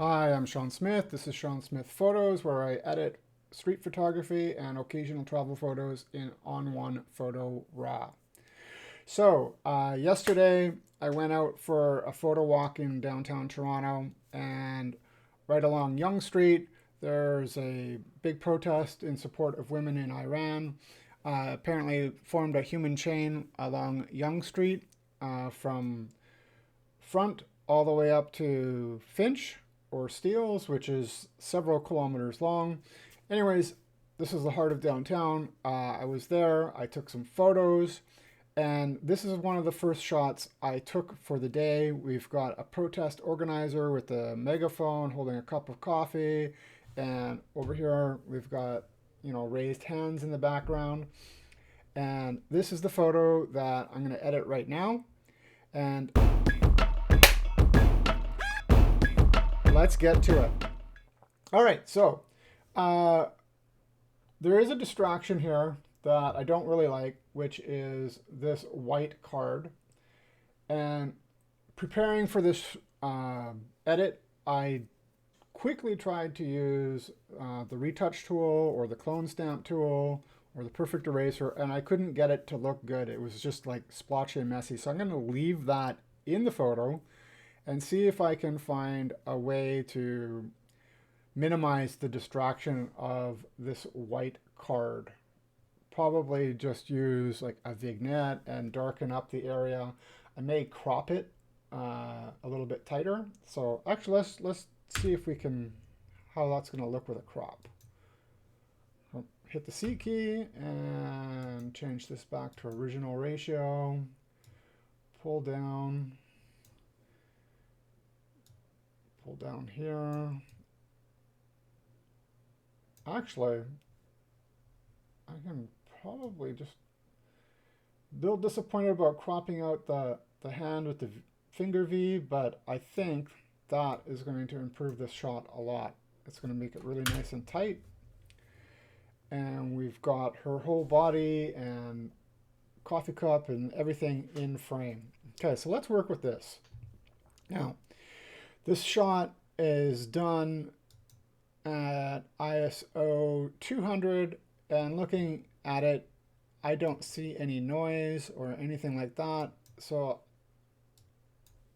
Hi, I'm Sean Smith. This is Sean Smith Photos, where I edit street photography and occasional travel photos in On1 Photo Raw. So, yesterday I went out for a photo walk in downtown Toronto, and right along Yonge Street, there's a big protest in support of women in Iran. Apparently formed a human chain along Yonge Street from Front all the way up to Finch or Steeles, which is several kilometers long. Anyways, this is the heart of downtown. I was there, I took some photos, and this is one of the first shots I took for the day. We've got a protest organizer with a megaphone holding a cup of coffee, and over here we've got, raised hands in the background. And this is the photo that I'm going to edit right now. And let's get to it. All right, so there is a distraction here that I don't really like, which is this white card. And preparing for this edit, I quickly tried to use the retouch tool or the clone stamp tool or the perfect eraser, and I couldn't get it to look good. It was just like splotchy and messy. So I'm going to leave that in the photo and see if I can find a way to minimize the distraction of this white card. Probably just use like a vignette and darken up the area. I may crop it a little bit tighter. So actually, let's see if we can, how that's going to look with a crop. So hit the C key and change this back to original ratio. Pull down here. Actually, I can probably just, a little disappointed about cropping out the hand with the finger V, but I think that is going to improve this shot a lot. It's going to make it really nice and tight. And we've got her whole body and coffee cup and everything in frame. Okay, so let's work with this. Now, this shot is done at ISO 200, and looking at it, I don't see any noise or anything like that, so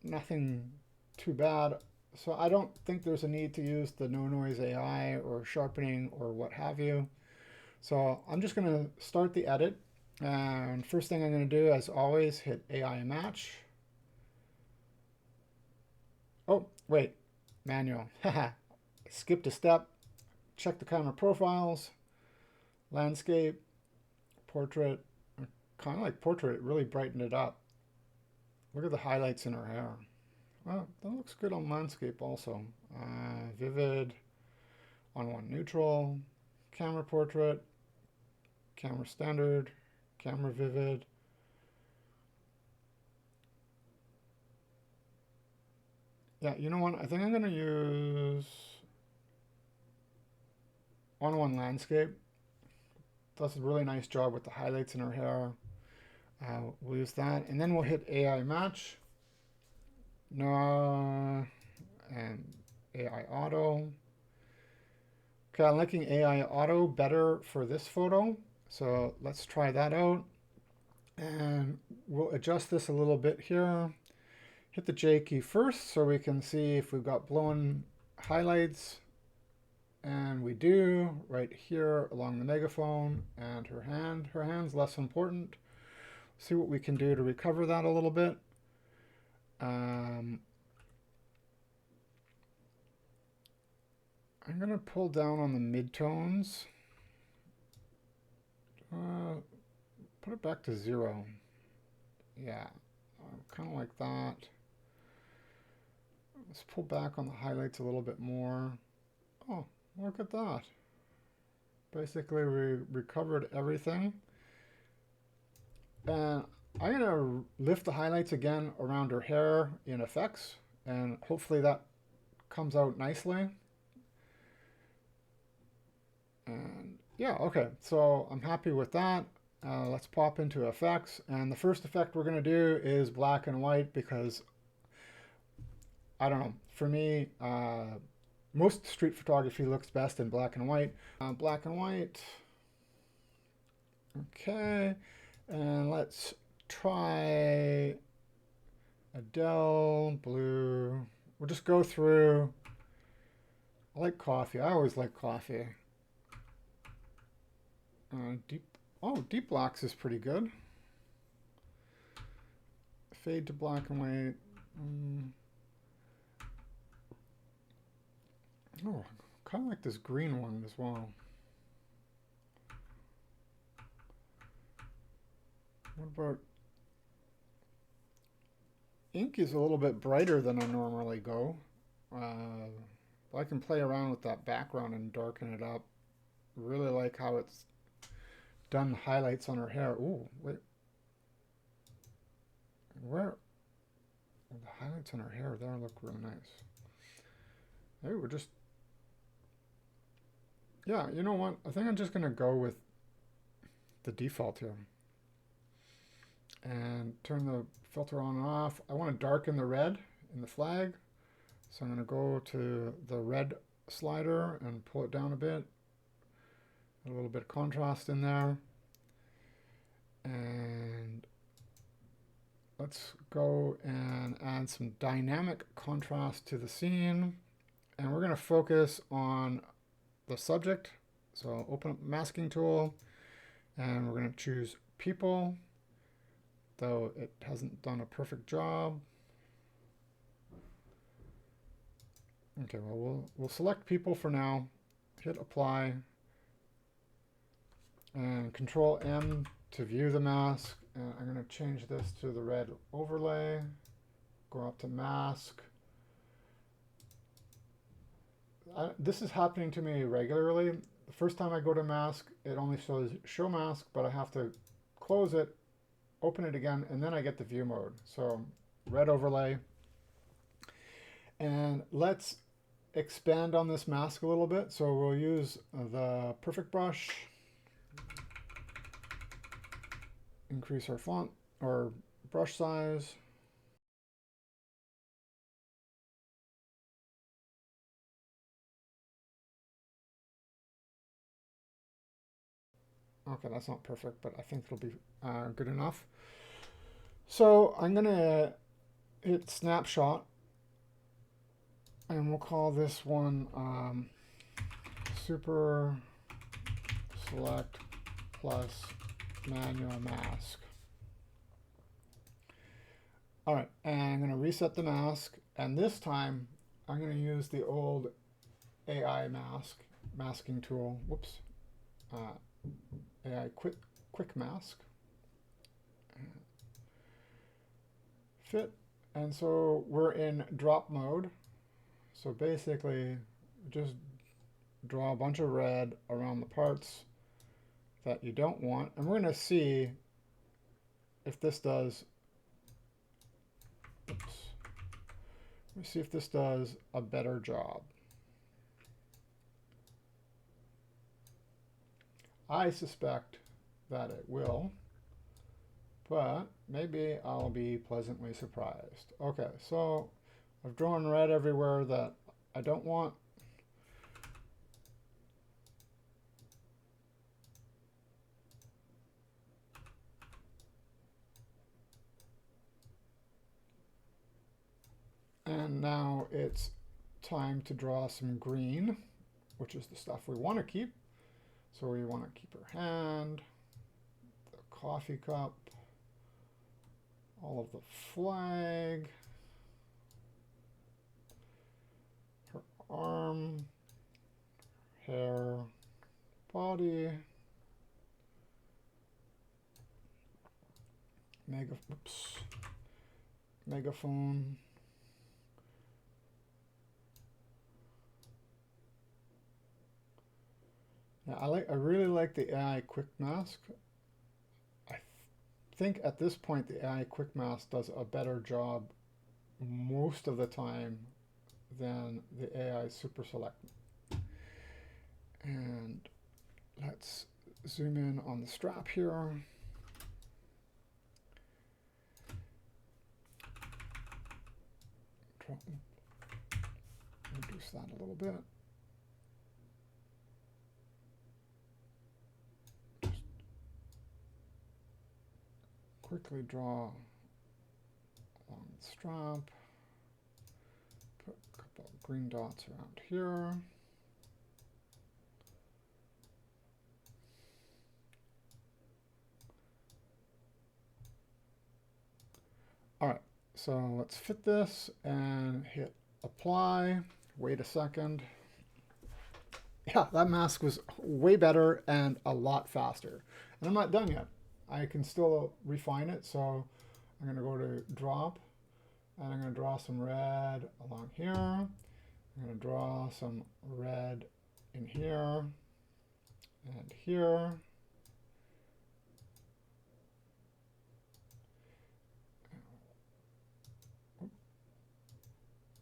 nothing too bad. So I don't think there's a need to use the no noise AI or sharpening or what have you. So I'm just going to start the edit, and first thing I'm going to do, as always, hit AI match. Oh, wait, manual. Skipped a step. Check the camera profiles, landscape, portrait. Kind of like portrait, it really brightened it up. Look at the highlights in her hair. Well, that looks good on landscape also. Vivid, on1 neutral, camera portrait, camera standard, camera vivid. Yeah, you know what? I think I'm going to use On1 landscape. Does a really nice job with the highlights in her hair. We'll use that, and then we'll hit AI match. No, and AI auto. Okay, I'm liking AI auto better for this photo, so let's try that out. And we'll adjust this a little bit here. Hit the J key first so we can see if we've got blown highlights. And we do, right here along the megaphone and her hand. Her hand's less important. See what we can do to recover that a little bit. I'm going to pull down on the midtones. Put it back to 0. Yeah, kind of like that. Let's pull back on the highlights a little bit more. Oh, look at that. Basically, we recovered everything. And I'm going to lift the highlights again around her hair in effects, and hopefully that comes out nicely. And yeah, okay, so I'm happy with that. Let's pop into effects, and the first effect we're going to do is black and white because, I don't know, for me, most street photography looks best in black and white. Black and white. Okay, and let's try Adele, blue. We'll just go through. I like coffee. I always like coffee. Deep blacks is pretty good. Fade to black and white. Oh, kind of like this green one as well. What about ink is a little bit brighter than I normally go. But I can play around with that background and darken it up. Really like how it's done highlights on her hair. Ooh, wait. Where? Well, the highlights on her hair there look really nice. Maybe we're just... Yeah, you know what? I think I'm just going to go with the default here. And turn the filter on and off. I want to darken the red in the flag. So I'm going to go to the red slider and pull it down a bit. A little bit of contrast in there. And let's go and add some dynamic contrast to the scene. And we're going to focus on the subject. So open up the masking tool and we're going to choose people, though it hasn't done a perfect job. Okay, well, we'll select people for now, hit apply, and Control M to view the mask. And I'm going to change this to the red overlay, go up to mask. This is happening to me regularly. The first time I go to mask, it only shows show mask, but I have to close it, open it again, and then I get the view mode. So red overlay. And let's expand on this mask a little bit. So we'll use the perfect brush, increase our font or brush size. Okay, that's not perfect, but I think it'll be good enough. So I'm going to hit snapshot, and we'll call this one Super Select Plus Manual Mask. All right, and I'm going to reset the mask, and this time I'm going to use the old AI masking tool. Whoops. AI quick mask. Fit. And so we're in drop mode. So basically, just draw a bunch of red around the parts that you don't want. And we're going to see if this does, oops. Let me see if this does a better job. I suspect that it will, but maybe I'll be pleasantly surprised. Okay, so I've drawn red everywhere that I don't want. And now it's time to draw some green, which is the stuff we want to keep. So we want to keep her hand, the coffee cup, all of the flag, her arm, hair, body, megaphone. Yeah, I really like the AI quick mask. I think at this point the AI quick mask does a better job most of the time than the AI super select. And let's zoom in on the strap here. Reduce that a little bit. quickly draw along the strap. Put a couple of green dots around here. All right, so let's fit this and hit apply. Wait a second. Yeah, that mask was way better and a lot faster. And I'm not done yet. I can still refine it. So I'm going to go to drop, and I'm going to draw some red along here. I'm going to draw some red in here and here.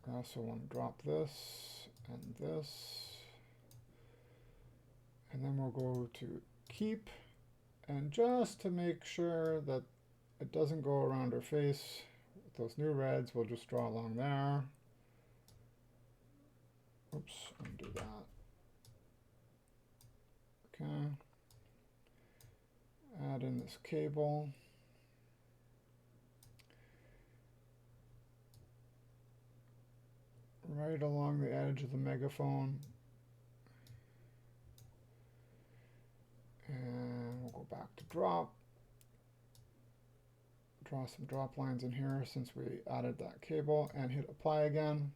I also want to drop this and this. And then we'll go to keep. And just to make sure that it doesn't go around her face with those new reds, we'll just draw along there. Oops, undo that. Okay. Add in this cable. Right along the edge of the megaphone. And we'll go back to drop. Draw some drop lines in here since we added that cable, and hit apply again.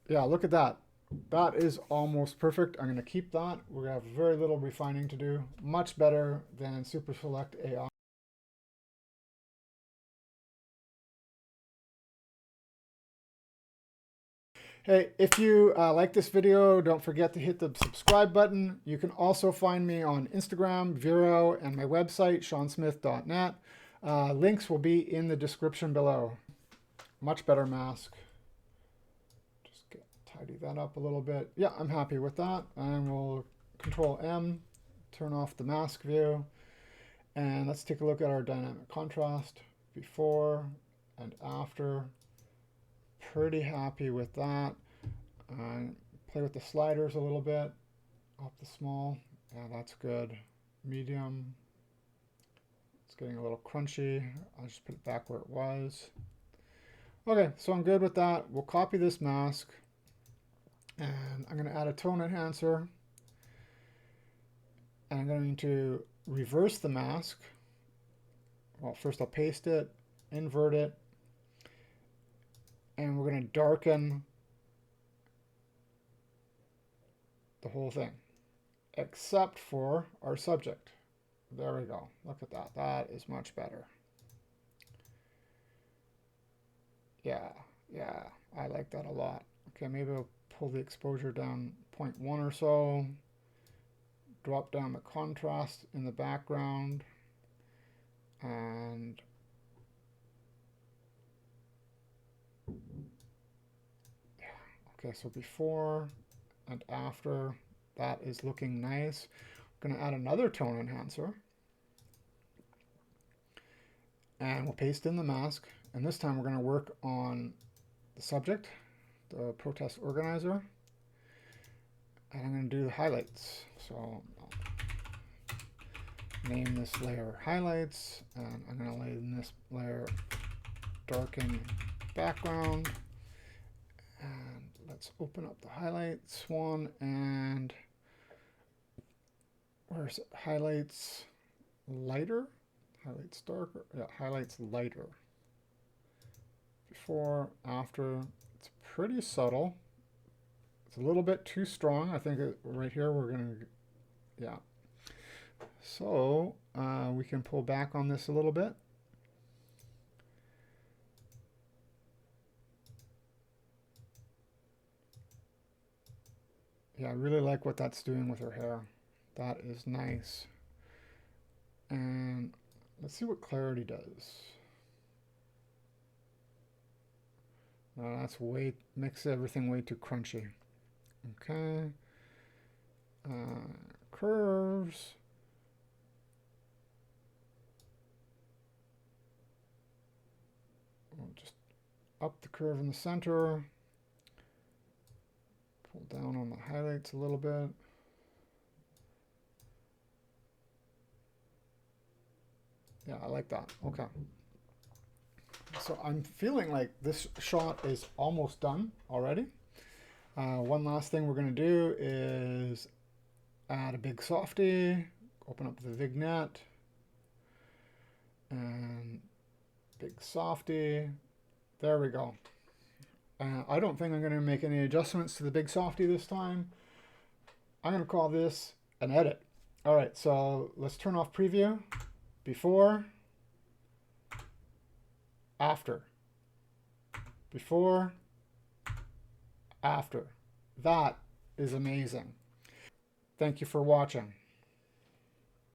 Yeah, look at that. That is almost perfect. I'm going to keep that. We're going to have very little refining to do. Much better than Super Select AI. Hey, if you like this video, don't forget to hit the subscribe button. You can also find me on Instagram, Vero, and my website, seansmith.net. Links will be in the description below. Much better mask. Just tidy that up a little bit. Yeah, I'm happy with that. And we'll Control M, turn off the mask view. And let's take a look at our dynamic contrast before and after. Pretty happy with that. Play with the sliders a little bit, up the small. Yeah, that's good. Medium. It's getting a little crunchy. I'll just put it back where it was. Okay, so I'm good with that. We'll copy this mask, and I'm going to add a tone enhancer. And I'm going to reverse the mask. Well, first I'll paste it, invert it, and we're going to darken the whole thing, except for our subject. There we go. Look at that. That is much better. Yeah, I like that a lot. Okay, maybe I'll pull the exposure down 0.1 or so. Drop down the contrast in the background. And yeah, okay, so before and after, that is looking nice. I'm going to add another tone enhancer. And we'll paste in the mask. And this time we're going to work on the subject, the protest organizer. And I'm going to do the highlights. So I'll name this layer highlights. And I'm going to name this layer darken background. And let's open up the highlights one. And where's it? Highlights lighter? Highlights darker? Yeah, highlights lighter. Before, after, it's pretty subtle. It's a little bit too strong. I think right here we're going to, yeah. So we can pull back on this a little bit. Yeah, I really like what that's doing with her hair. That is nice. And let's see what clarity does. No, that's makes everything way too crunchy. Okay. Curves. We'll just up the curve in the center. Pull down on the highlights a little bit. Yeah, I like that. Okay. So I'm feeling like this shot is almost done already. One last thing we're going to do is add a big softy, open up the vignette, and big softy. There we go. I don't think I'm going to make any adjustments to the big softy this time. I'm going to call this an edit. All right, so let's turn off preview. Before, after. Before, after. That is amazing. Thank you for watching.